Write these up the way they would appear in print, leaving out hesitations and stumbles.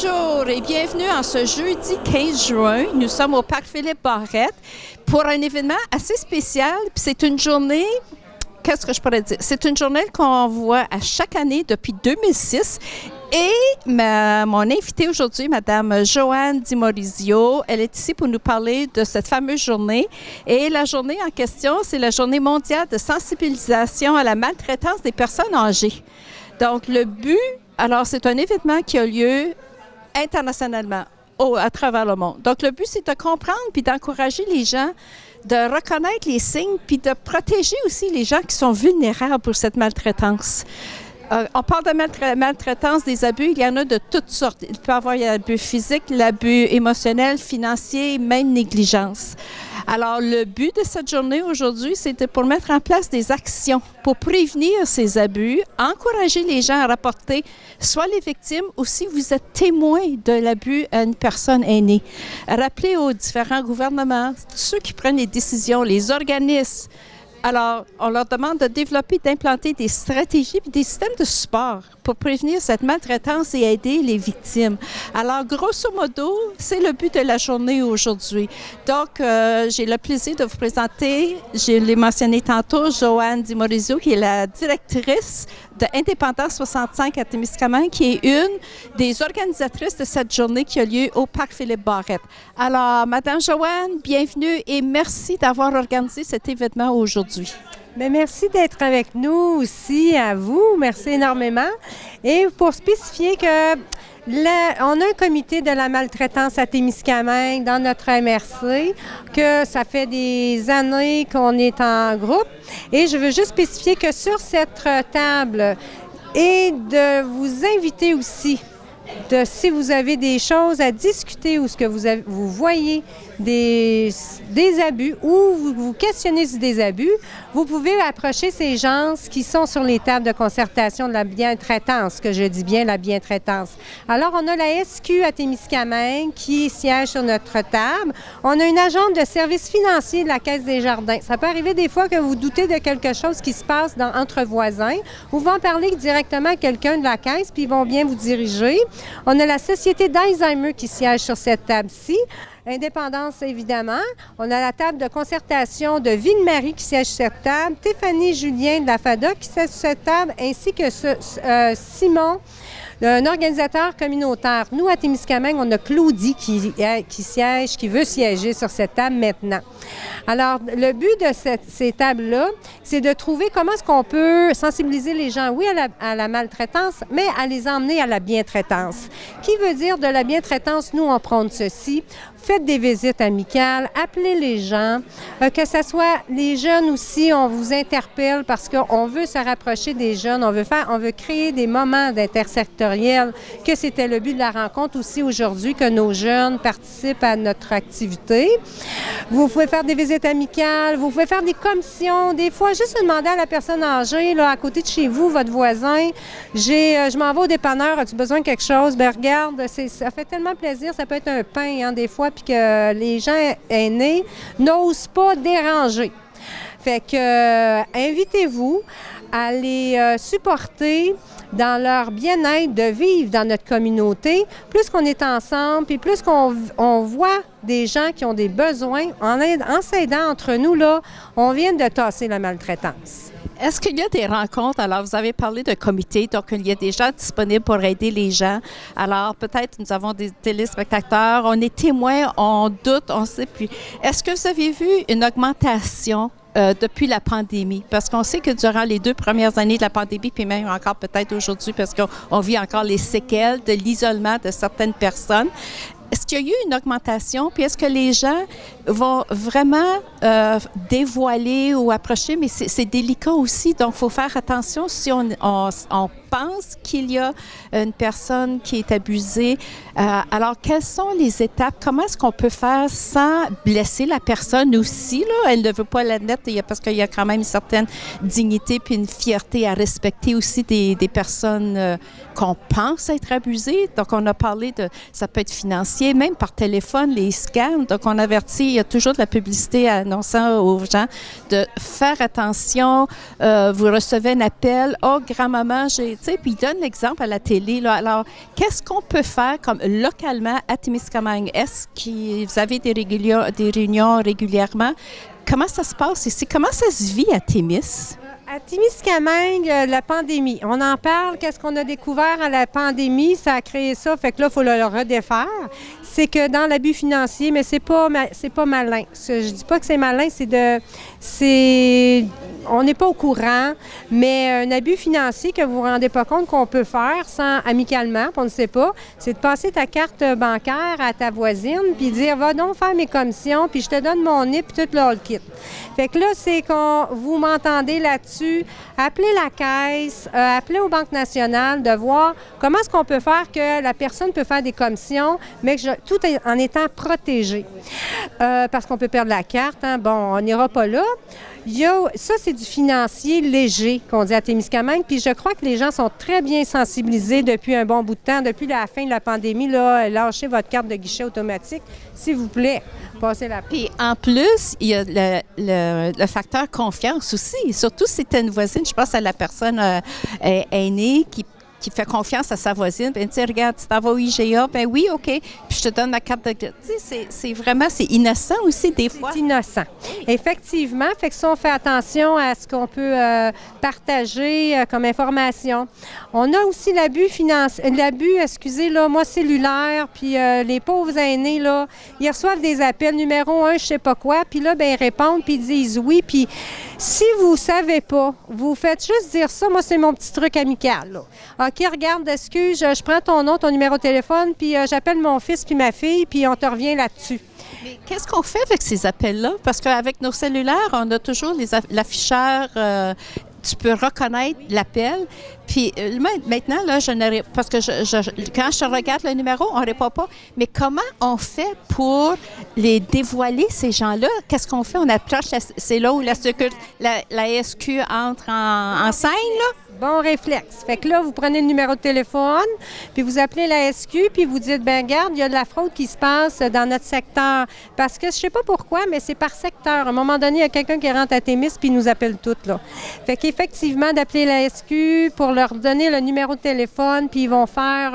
Bonjour et bienvenue en ce jeudi 15 juin. Nous sommes au Parc Philippe-Barrette pour un événement assez spécial. Puis c'est une journée, qu'est-ce que je pourrais dire? C'est une journée qu'on voit à chaque année depuis 2006. Et mon invitée aujourd'hui, Mme Joanne Dimorizio, elle est ici pour nous parler de cette fameuse journée. Et la journée en question, c'est la journée mondiale de sensibilisation à la maltraitance des personnes âgées. Donc, le but, alors c'est un événement qui a lieu internationalement, à travers le monde. Donc, le but, c'est de comprendre puis d'encourager les gens, de reconnaître les signes puis de protéger aussi les gens qui sont vulnérables pour cette maltraitance. On parle de maltraitance, des abus, il y en a de toutes sortes. Il peut y avoir l'abus physique, l'abus émotionnel, financier, même négligence. Alors, le but de cette journée aujourd'hui, c'était pour mettre en place des actions pour prévenir ces abus, encourager les gens à rapporter soit les victimes ou si vous êtes témoin de l'abus à une personne aînée. Rappeler aux différents gouvernements, ceux qui prennent les décisions, les organismes. Alors, on leur demande de développer, d'implanter des stratégies et des systèmes de support pour prévenir cette maltraitance et aider les victimes. Alors, grosso modo, c'est le but de la journée aujourd'hui. Donc, j'ai le plaisir de vous présenter, je l'ai mentionné tantôt, Joanne Dimorizio, qui est la directrice de Indépendance 65 à Témiscamingue, qui est une des organisatrices de cette journée qui a lieu au Parc Philippe-Barrette. Alors, Madame Joanne, bienvenue et merci d'avoir organisé cet événement aujourd'hui. Bien, merci d'être avec nous aussi, à vous. Merci énormément. Et pour spécifier que on a un comité de la maltraitance à Témiscamingue dans notre MRC, que ça fait des années qu'on est en groupe. Et je veux juste spécifier que sur cette table, et de vous inviter aussi, si vous avez des choses à discuter ou ce que vous voyez des abus ou vous questionnez sur des abus, vous pouvez approcher ces gens qui sont sur les tables de concertation de la bientraitance, que je dis bien la bientraitance. Alors, on a la SQ à Témiscamingue qui siège sur notre table. On a une agente de services financiers de la Caisse des Jardins. Ça peut arriver des fois que vous doutez de quelque chose qui se passe entre voisins. Vous pouvez en parler directement à quelqu'un de la Caisse, puis ils vont bien vous diriger. On a la Société d'Alzheimer qui siège sur cette table-ci. Indépendance, évidemment. On a la table de concertation de Ville-Marie qui siège sur cette table. Stéphanie Julien de la FADA qui siège sur cette table, ainsi que Simon, un organisateur communautaire. Nous, à Témiscamingue, on a Claudie qui veut siéger sur cette table maintenant. Alors, le but de ces tables-là, c'est de trouver comment est-ce qu'on peut sensibiliser les gens, oui, à la maltraitance, mais à les emmener à la bientraitance. Qui veut dire de la bientraitance, nous, on prône ceci. Faites des visites amicales, appelez les gens, que ce soit les jeunes aussi, on vous interpelle parce qu'on veut se rapprocher des jeunes, on veut créer des moments d'intersectoriel, que c'était le but de la rencontre aussi aujourd'hui, que nos jeunes participent à notre activité. Vous pouvez faire des visites amicales, vous pouvez faire des commissions, des fois, juste demander à la personne âgée, là, à côté de chez vous, votre voisin, je m'en vais au dépanneur, as-tu besoin de quelque chose? Bien, regarde, ça fait tellement plaisir, ça peut être un pain, hein, des fois, puis que les gens aînés n'osent pas déranger. Fait que, invitez-vous à les supporter dans leur bien-être de vivre dans notre communauté. Plus qu'on est ensemble, puis plus qu'on voit des gens qui ont des besoins, en s'aidant entre nous, là, on vient de tasser la maltraitance. Est-ce qu'il y a des rencontres? Alors, vous avez parlé de comité, donc il y a des gens disponibles pour aider les gens. Alors, peut-être nous avons des téléspectateurs, on est témoins, on doute, on ne sait plus. Est-ce que vous avez vu une augmentation depuis la pandémie? Parce qu'on sait que durant les 2 premières années de la pandémie, puis même encore peut-être aujourd'hui, parce qu'on vit encore les séquelles de l'isolement de certaines personnes, est-ce qu'il y a eu une augmentation? Puis est-ce que les gens vont vraiment dévoiler ou approcher? Mais c'est délicat aussi, donc il faut faire attention si on pense qu'il y a une personne qui est abusée. Alors, quelles sont les étapes? Comment est-ce qu'on peut faire sans blesser la personne aussi? Là? Elle ne veut pas l'admettre parce qu'il y a quand même une certaine dignité puis une fierté à respecter aussi des personnes qu'on pense être abusées. Donc, on a parlé ça peut être financier, financier, même par téléphone, les scams. Donc, on avertit, il y a toujours de la publicité annonçant aux gens de faire attention. Vous recevez un appel, « Oh, grand-maman, j'ai... » Tu sais, puis il donne l'exemple à la télé. Là. Alors, qu'est-ce qu'on peut faire comme localement à Témiscamingue? Est-ce que vous avez des réunions régulièrement? Comment ça se passe ici? Comment ça se vit à Témis? À Témiscamingue, la pandémie. On en parle, qu'est-ce qu'on a découvert à la pandémie, ça a créé ça, fait que là, il faut le redéfaire. C'est que dans l'abus financier, mais c'est pas malin. Je dis pas que c'est malin, on n'est pas au courant, mais un abus financier que vous ne vous rendez pas compte qu'on peut faire sans amicalement, puis on ne sait pas, c'est de passer ta carte bancaire à ta voisine, puis dire, va donc faire mes commissions, puis je te donne mon NIP, puis tout le kit. Fait que là, c'est vous m'entendez là-dessus, appelez la caisse, appelez aux banques nationales, de voir comment est-ce qu'on peut faire que la personne peut faire des commissions, mais tout en étant protégé. Parce qu'on peut perdre la carte, hein. Bon, on n'ira pas là. Ça, c'est du financier léger qu'on dit à Témiscamingue, puis je crois que les gens sont très bien sensibilisés depuis un bon bout de temps, depuis la fin de la pandémie. Là, lâchez votre carte de guichet automatique, s'il vous plaît, passez la. Puis en plus, il y a le facteur confiance aussi, surtout si tu es une voisine, je pense à la personne aînée qui fait confiance à sa voisine, puis elle dit, regarde, tu t'en vas au IGA, ben oui, OK, puis je te donne la carte de... Tu sais, c'est innocent aussi, des fois. C'est innocent. Effectivement, fait que si on fait attention à ce qu'on peut partager comme information. On a aussi l'abus cellulaire, puis les pauvres aînés, là, ils reçoivent des appels numéro 1, je sais pas quoi, puis là, ben ils répondent, puis ils disent oui, puis si vous savez pas, vous faites juste dire ça, moi, c'est mon petit truc amical, là. OK, regarde, excuse, je prends ton nom, ton numéro de téléphone, puis j'appelle mon fils puis ma fille, puis on te revient là-dessus. Mais qu'est-ce qu'on fait avec ces appels-là? Parce qu'avec nos cellulaires, on a toujours l'afficheur, tu peux reconnaître l'appel. Puis maintenant, là, parce que quand je regarde le numéro, on ne répond pas. Mais comment on fait pour les dévoiler, ces gens-là? Qu'est-ce qu'on fait? On approche, c'est là où la SQ entre en scène, là? Bon réflexe. Fait que là, vous prenez le numéro de téléphone, puis vous appelez la SQ, puis vous dites, ben regarde, il y a de la fraude qui se passe dans notre secteur. Parce que je sais pas pourquoi, mais c'est par secteur. À un moment donné, il y a quelqu'un qui rentre à Témis, puis il nous appelle toutes, là. Fait qu'effectivement, d'appeler la SQ pour leur donner le numéro de téléphone, puis ils vont faire...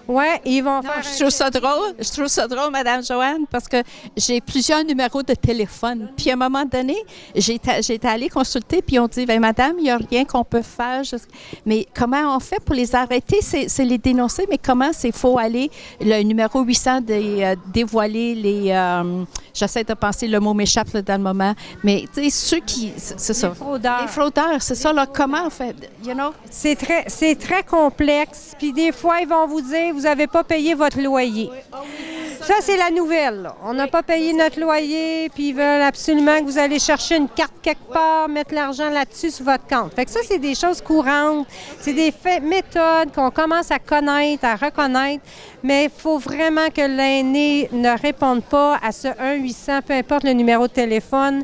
Je trouve ça drôle, Mme Joanne, parce que j'ai plusieurs numéros de téléphone. Puis à un moment donné, j'étais allée consulter, puis on dit, ben madame, il n'y a rien qu'on peut faire. Mais comment on fait pour les arrêter? C'est les dénoncer, mais comment il faut aller, le numéro 800, dévoiler les... j'essaie de penser, le mot m'échappe là, dans le moment, mais tu sais, ceux qui... C'est ça. Les fraudeurs, c'est ça, là, comment on fait? You know? C'est très complexe, puis des fois, ils vont vous dire, vous n'avez pas payé votre loyer. Ça, c'est la nouvelle, là. On n'a pas payé notre loyer, puis ils veulent absolument que vous allez chercher une carte quelque part, mettre l'argent là-dessus sur votre compte. Fait que ça, c'est des choses courantes. C'est des méthodes qu'on commence à connaître, à reconnaître, mais il faut vraiment que l'aîné ne réponde pas à ce 1-800, peu importe le numéro de téléphone,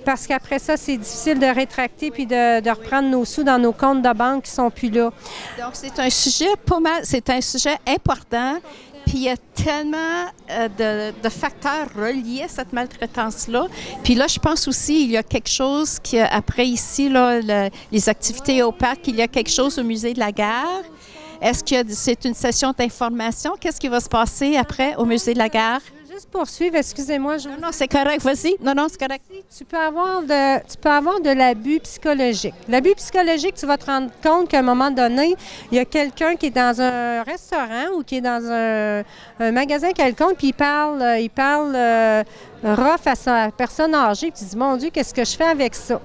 parce qu'après ça, c'est difficile de rétracter puis de reprendre nos sous dans nos comptes de banque qui sont plus là. Donc, c'est un sujet c'est un sujet important. Puis il y a tellement de facteurs reliés à cette maltraitance-là. Puis là, je pense aussi, il y a quelque chose qui, après ici, là, les activités au parc, il y a quelque chose au musée de la gare. Est-ce que c'est une session d'information? Qu'est-ce qui va se passer après au musée de la gare? Juste poursuivre, excusez-moi. Non, c'est correct, vas-y. Non, c'est correct. Tu peux avoir de l'abus psychologique. L'abus psychologique, tu vas te rendre compte qu'à un moment donné, il y a quelqu'un qui est dans un restaurant ou qui est dans un magasin quelconque, puis il parle rough à sa personne âgée, puis tu dis, mon Dieu, qu'est-ce que je fais avec ça?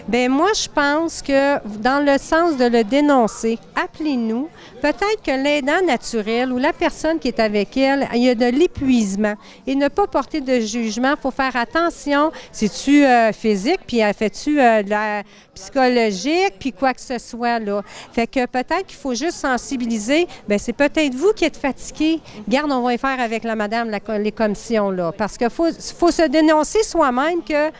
Bien, moi, je pense que dans le sens de le dénoncer, appelez-nous. Peut-être que l'aidant naturel ou la personne qui est avec elle, il y a de l'épuisement. Et ne pas porter de jugement. Il faut faire attention. C'est-tu physique, puis fais-tu de la psychologique, puis quoi que ce soit, là. Fait que peut-être qu'il faut juste sensibiliser. Bien, c'est peut-être vous qui êtes fatigué. Garde, on va y faire avec la madame les commissions, là. Parce qu'il faut se dénoncer soi-même que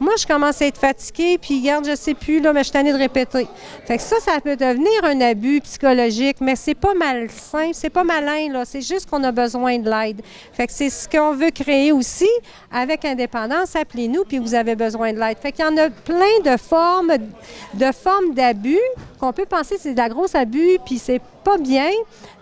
Moi, je commence à être fatiguée, puis regarde, je sais plus, là, mais je suis tannée de répéter. Fait que ça peut devenir un abus psychologique, mais c'est pas malsain, c'est pas malin, là. C'est juste qu'on a besoin de l'aide. Fait que c'est ce qu'on veut créer aussi. Avec Indépendance, appelez-nous, puis vous avez besoin de l'aide. Fait qu'il y en a plein de formes d'abus qu'on peut penser que c'est de la grosse abus, puis c'est pas bien,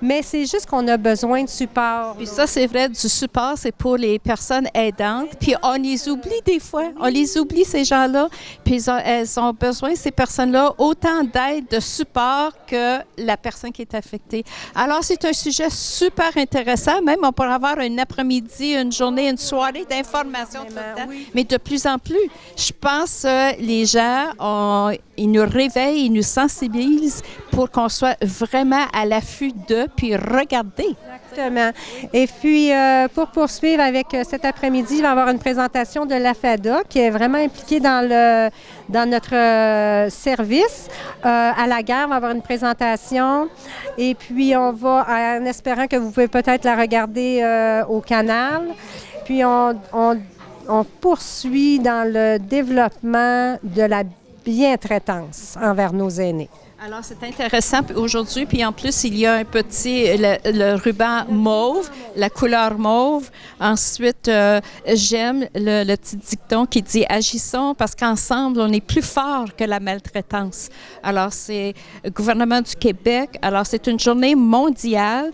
mais c'est juste qu'on a besoin de support. Puis ça, c'est vrai, du support, c'est pour les personnes aidantes. Puis on les oublie des fois. On les oublie, ces gens-là. Puis elles ont besoin, ces personnes-là, autant d'aide, de support que la personne qui est affectée. Alors, c'est un sujet super intéressant. Même, on pourrait avoir un après-midi, une journée, une soirée d'information tout le temps. Oui. Mais de plus en plus, je pense que les gens, ils nous réveillent, ils nous sensibilisent pour qu'on soit vraiment à l'affût d'eux, puis regarder. Exactement. Et puis, pour poursuivre avec cet après-midi, il va y avoir une présentation de l'AFADA qui est vraiment impliquée dans notre service. À la guerre, on va avoir une présentation. Et puis, on va, en espérant que vous pouvez peut-être la regarder au canal. Puis, on poursuit dans le développement de la bientraitance envers nos aînés. Alors, c'est intéressant aujourd'hui. Puis en plus, il y a un petit, le ruban mauve, la couleur mauve. Ensuite, j'aime le petit dicton qui dit « Agissons parce qu'ensemble, on est plus fort que la maltraitance ». Alors, c'est le gouvernement du Québec. Alors, c'est une journée mondiale.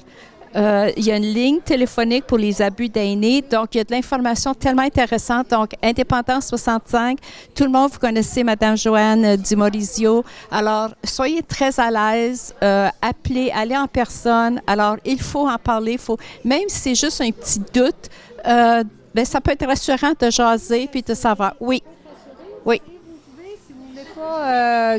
Il y a une ligne téléphonique pour les abus d'aînés. Donc, il y a de l'information tellement intéressante. Donc, Indépendance 65, tout le monde, vous connaissez Mme Joanne Dimorizio. Alors, soyez très à l'aise, appelez, allez en personne. Alors, il faut en parler. Même si c'est juste un petit doute, bien, ça peut être rassurant de jaser puis de savoir. Oui. Oui.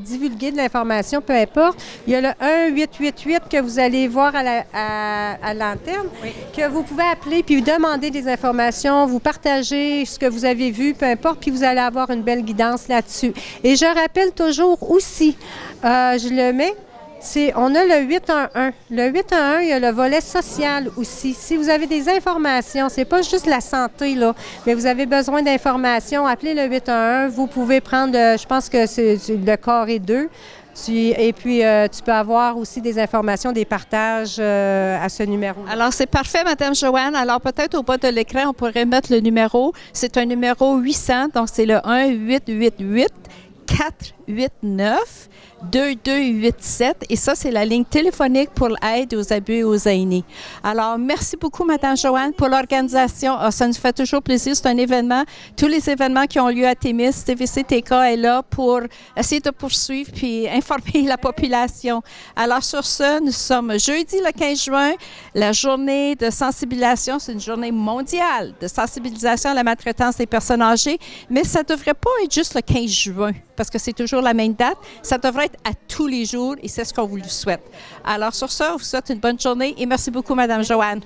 Divulguer de l'information, peu importe. Il y a le 1-888 que vous allez voir à l'antenne, oui, que vous pouvez appeler puis demander des informations, vous partager ce que vous avez vu, peu importe, puis vous allez avoir une belle guidance là-dessus. Et je rappelle toujours aussi, je le mets, on a le 811. Le 811, il y a le volet social aussi. Si vous avez des informations, c'est pas juste la santé, là, mais vous avez besoin d'informations, appelez le 811. Vous pouvez prendre, je pense que c'est le carré 2. Et puis, tu peux avoir aussi des informations, des partages à ce numéro. Alors, c'est parfait, Mme Joanne. Alors, peut-être au bas de l'écran, on pourrait mettre le numéro. C'est un numéro 800, donc c'est le 1-888-489-2287. Et ça, c'est la ligne téléphonique pour l'aide aux abus et aux aînés. Alors, merci beaucoup, Mme Joanne, pour l'organisation. Ça nous fait toujours plaisir. C'est un événement. Tous les événements qui ont lieu à Témis, TVC-TK est là pour essayer de poursuivre puis informer la population. Alors, sur ce, nous sommes jeudi le 15 juin. La journée de sensibilisation, c'est une journée mondiale de sensibilisation à la maltraitance des personnes âgées, mais ça ne devrait pas être juste le 15 juin, parce que c'est toujours la même date. Ça devrait être à tous les jours et c'est ce qu'on vous souhaite. Alors, sur ce, on vous souhaite une bonne journée et merci beaucoup, Mme Joanne.